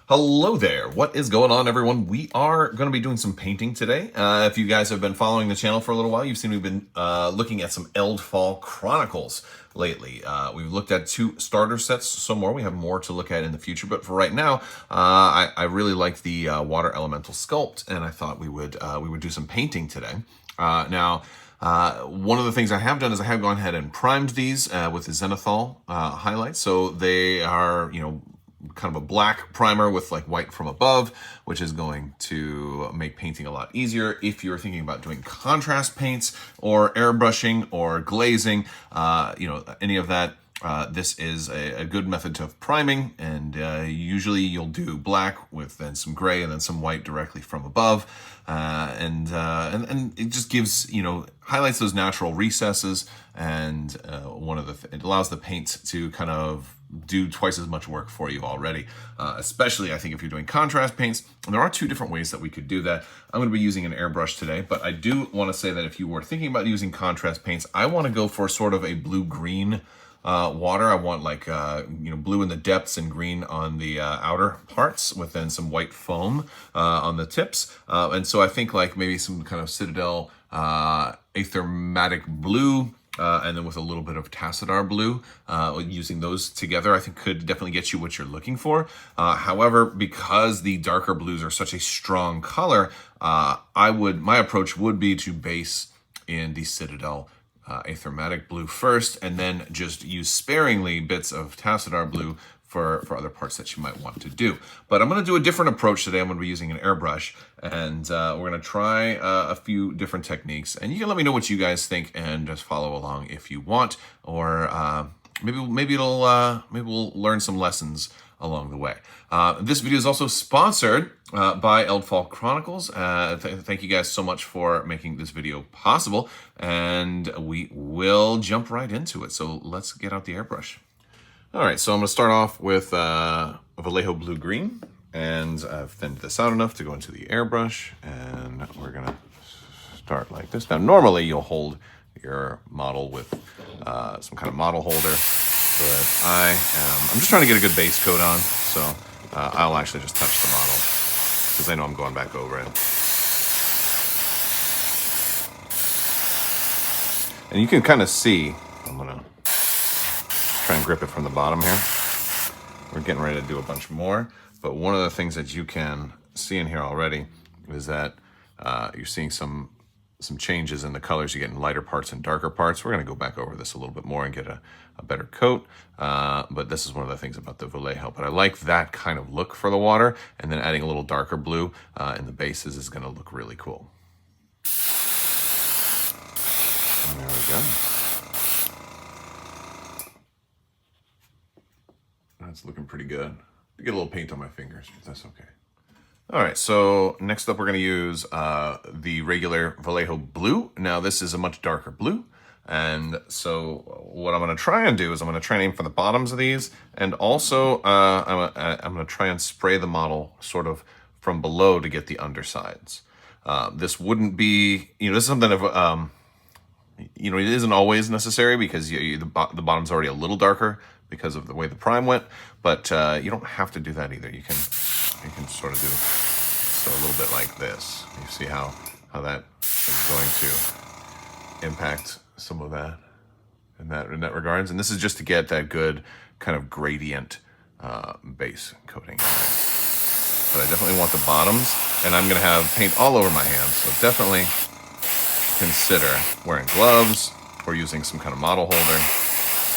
Hello there. What is going on, everyone? We are going to be doing some painting today. If you guys have been following the channel for a little while, you've seen we've been looking at some Eldfall Chronicles lately. We've looked at 2 starter sets, some more. We have more to look at in the future, but for right now, I really like the water elemental sculpt, and I thought we would do some painting today. One of the things I have done is I have gone ahead and primed these with the zenithal highlights, so they are, kind of a black primer with like white from above, which is going to make painting a lot easier. If you're thinking about doing contrast paints or airbrushing or glazing, any of that, this is a good method of priming, and usually you'll do black with then some gray and then some white directly from above, and it just gives, highlights those natural recesses, and it allows the paint to kind of do twice as much work for you already, especially I think if you're doing contrast paints. And there are 2 different ways that we could do that. I'm going to be using an airbrush today, but I do want to say that if you were thinking about using contrast paints, I want to go for sort of a blue-green water. I want like blue in the depths and green on the outer parts, with then some white foam on the tips, and so I think like maybe some kind of Citadel athermatic blue, and then with a little bit of Tassadar blue, using those together, I think could definitely get you what you're looking for. However, because the darker blues are such a strong color, my approach would be to base in the Citadel athermatic blue first, and then just use sparingly bits of Tassadar blue for other parts that you might want to do. But I'm going to do a different approach today. I'm going to be using an airbrush, and we're going to try a few different techniques, and you can let me know what you guys think and just follow along if you want, or maybe we'll learn some lessons along the way. This video is also sponsored by Eldfall Chronicles. Thank you guys so much for making this video possible, and we will jump right into it. So let's get out the airbrush. All right, so I'm going to start off with a Vallejo blue-green, and I've thinned this out enough to go into the airbrush, and we're going to start like this. Now, normally you'll hold your model with some kind of model holder, but I'm just trying to get a good base coat on, so I'll actually just touch the model, because I know I'm going back over it. And you can kind of see, I'm going to try and grip it from the bottom here. We're getting ready to do a bunch more, but one of the things that you can see in here already is that you're seeing some changes in the colors. You're getting lighter parts and darker parts. We're going to go back over this a little bit more and get a better coat, but this is one of the things about the Vallejo. But I like that kind of look for the water, and then adding a little darker blue in the bases is going to look really cool. And there we go. That's looking pretty good. I get a little paint on my fingers, but that's okay. All right, so next up we're going to use the regular Vallejo blue. Now this is a much darker blue, and so what I'm going to try and do is I'm going to try and aim for the bottoms of these, and also I'm going to try and spray the model sort of from below to get the undersides. This wouldn't be, this is something of, it isn't always necessary, because the bottom's already a little darker because of the way the prime went, but you don't have to do that either. You can sort of do so a little bit like this. You see how that is going to impact some of that in that regards. And this is just to get that good kind of gradient base coating. But I definitely want the bottoms, and I'm going to have paint all over my hands, so definitely consider wearing gloves or using some kind of model holder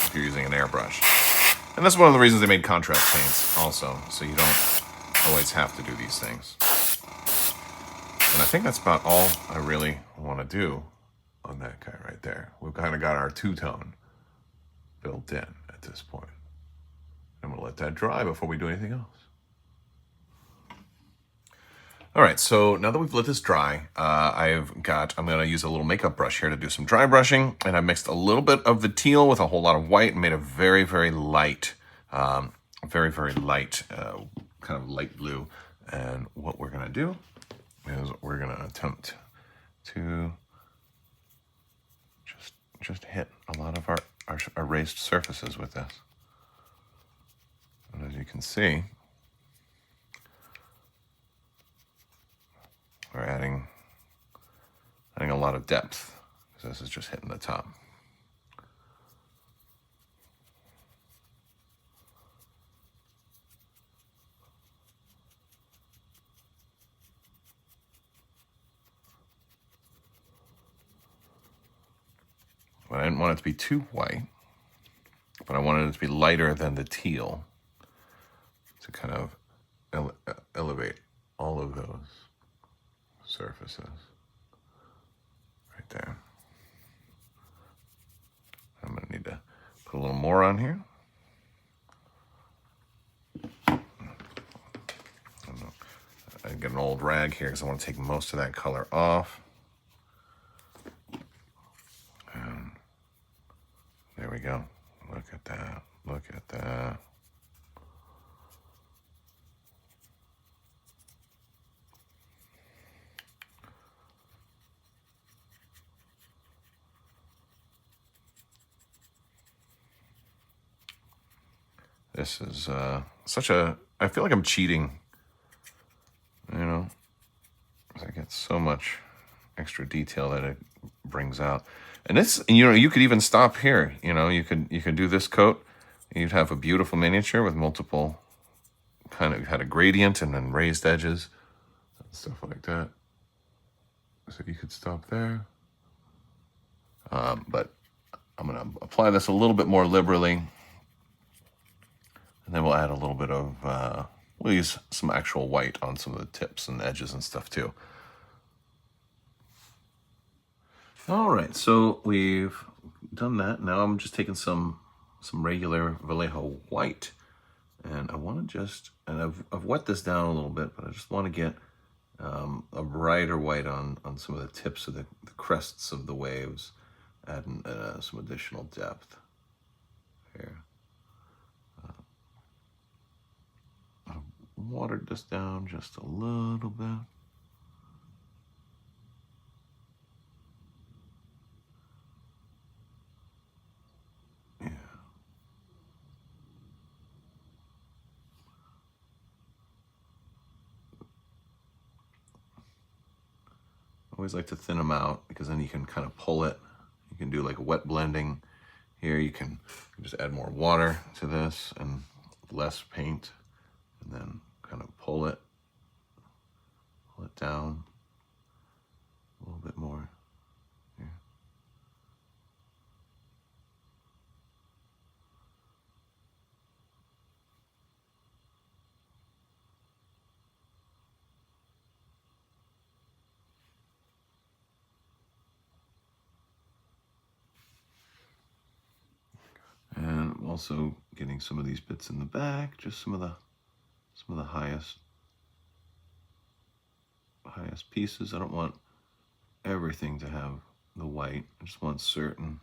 if you're using an airbrush. And that's one of the reasons they made contrast paints also, so you don't always have to do these things. And I think that's about all I really want to do on that guy right there. We've kind of got our two-tone built in at this point. I'm going to let that dry before we do anything else. All right, so now that we've let this dry, I'm going to use a little makeup brush here to do some dry brushing, and I mixed a little bit of the teal with a whole lot of white and made a very, very light, kind of light blue. And what we're going to do is we're going to attempt to just hit a lot of our raised surfaces with this. And as you can see, We're adding a lot of depth, because this is just hitting the top. But I didn't want it to be too white, but I wanted it to be lighter than the teal to kind of elevate all of those surfaces right there. I'm going to need to put a little more on here. I get an old rag here because I want to take most of that color off. And there we go. Look at that. Look at that. This is such a... I feel like I'm cheating, you know, because I get so much extra detail that it brings out. And this, you know, you could even stop here. You know, you could do this coat, and you'd have a beautiful miniature with multiple kind of, had a gradient and then raised edges and stuff like that. So you could stop there. But I'm going to apply this a little bit more liberally. And then we'll add a little bit of, we'll use some actual white on some of the tips and edges and stuff too. All right, so we've done that. Now I'm just taking some regular Vallejo white. And I want to just, and I've wet this down a little bit, but I just want to get a brighter white on some of the tips of the crests of the waves, adding some additional depth here. Watered this down just a little bit. Yeah. I always like to thin them out because then you can kind of pull it. You can do like a wet blending here. You can just add more water to this and less paint, and then kind of pull it down a little bit more here. And I'm also getting some of these bits in the back, just some of the highest pieces. I don't want everything to have the white. I just want certain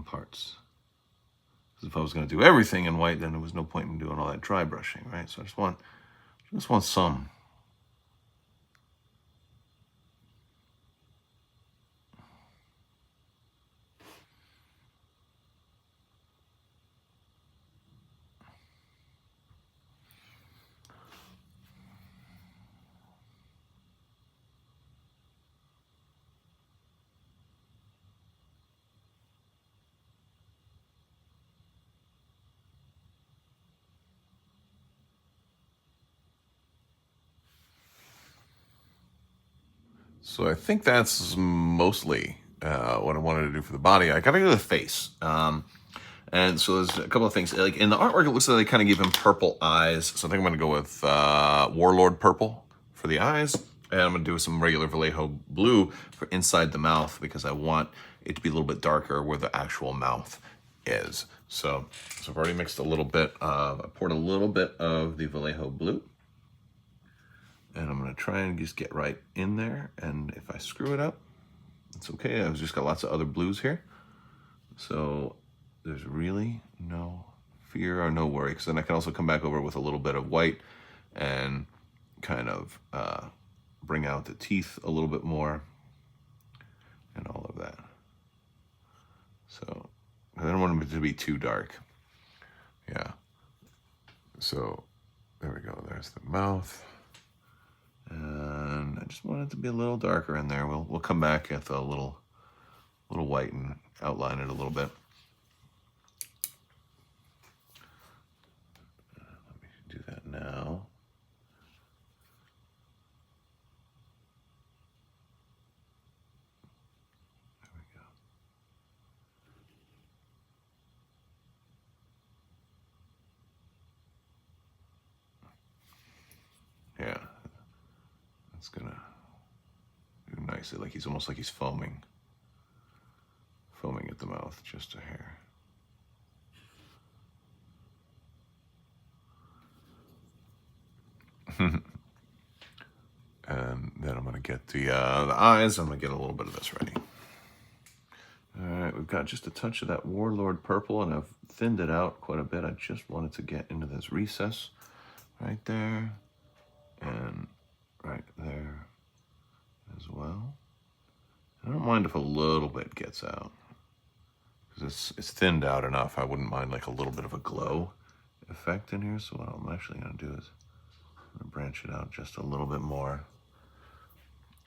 parts. Because if I was going to do everything in white, then there was no point in doing all that dry brushing, right? So I just want some. So I think that's mostly what I wanted to do for the body. I got to do the face. And so there's a couple of things. Like in the artwork, it looks like they kind of gave him purple eyes. So I think I'm going to go with Warlord purple for the eyes. And I'm going to do some regular Vallejo blue for inside the mouth because I want it to be a little bit darker where the actual mouth is. So I've already mixed a little bit. I poured a little bit of the Vallejo blue. And I'm going to try and just get right in there. And if I screw it up, it's okay. I've just got lots of other blues here. So there's really no fear or no worry. Because then I can also come back over with a little bit of white and kind of bring out the teeth a little bit more and all of that. So I don't want it to be too dark. Yeah. So there we go. There's the mouth. And I just want it to be a little darker in there. We'll come back at the little white and outline it a little bit. Let me do that now. Yeah, that's gonna do nicely. Like almost like he's foaming at the mouth, just a hair. And then I'm gonna get the eyes. I'm gonna get a little bit of this ready. All right, we've got just a touch of that Warlord purple, and I've thinned it out quite a bit. I just wanted to get into this recess right there. And right there as well. I don't mind if a little bit gets out, because it's thinned out enough. I wouldn't mind like a little bit of a glow effect in here. So what I'm actually going to do is I'm going to branch it out just a little bit more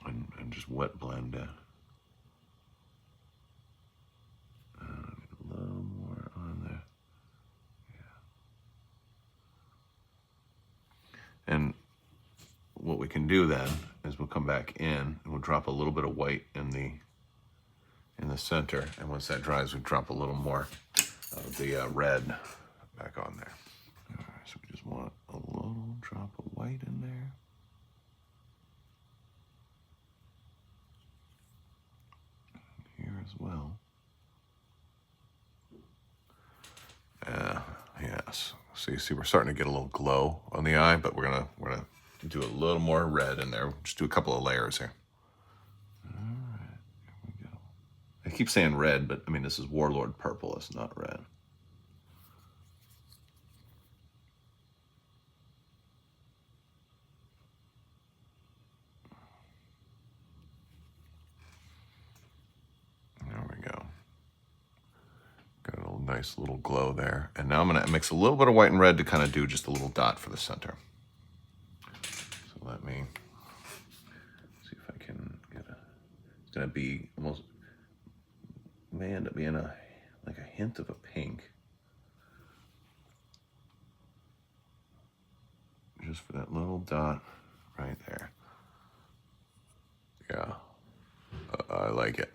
and just wet blend it. A little more on there. Yeah. And what we can do then is we'll come back in and we'll drop a little bit of white in the center, and once that dries, we drop a little more of the red back on there. All right, so we just want a little drop of white in there. Here as well. Yes. So you see, we're starting to get a little glow on the eye, but we're gonna do a little more red in there. Just do a couple of layers here. All right, here we go. I keep saying red, but I mean, this is Warlord purple. It's not red. There we go. Got a nice little glow there. And now I'm gonna mix a little bit of white and red to kind of do just a little dot for the center. Let me see if I can get it's gonna be almost, may end up being like a hint of a pink. Just for that little dot right there. Yeah, I like it.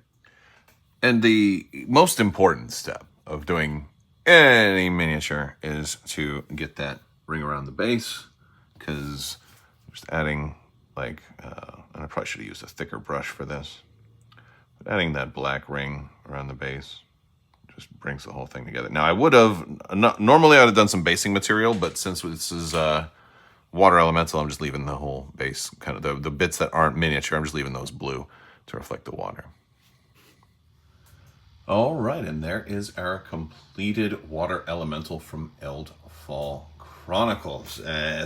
And the most important step of doing any miniature is to get that ring around the base, because just adding like, and I probably should have used a thicker brush for this, but adding that black ring around the base just brings the whole thing together. Now I would have, normally I would have done some basing material, but since this is water elemental, I'm just leaving the whole base, kind of the bits that aren't miniature, I'm just leaving those blue to reflect the water. All right, and there is our completed water elemental from Eldfall Chronicles.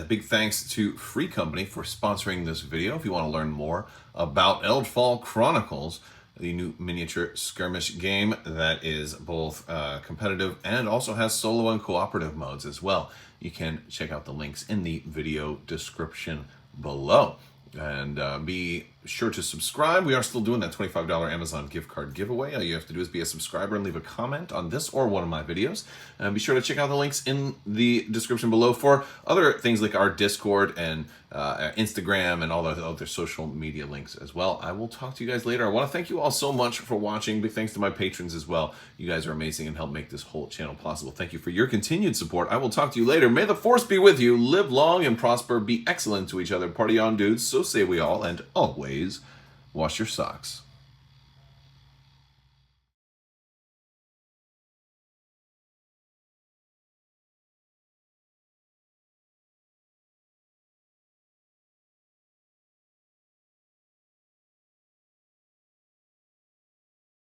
Big thanks to Free Company for sponsoring this video. If you want to learn more about Eldfall Chronicles, the new miniature skirmish game that is both competitive and also has solo and cooperative modes as well, you can check out the links in the video description below. And be sure to subscribe. We are still doing that $25 Amazon gift card giveaway. All you have to do is be a subscriber and leave a comment on this or one of my videos. And be sure to check out the links in the description below for other things like our Discord and Instagram and all the other social media links as well. I will talk to you guys later. I want to thank you all so much for watching. Big thanks to my patrons as well. You guys are amazing and help make this whole channel possible. Thank you for your continued support. I will talk to you later. May the force be with you. Live long and prosper. Be excellent to each other. Party on, dudes. So say we all. And always wash your socks.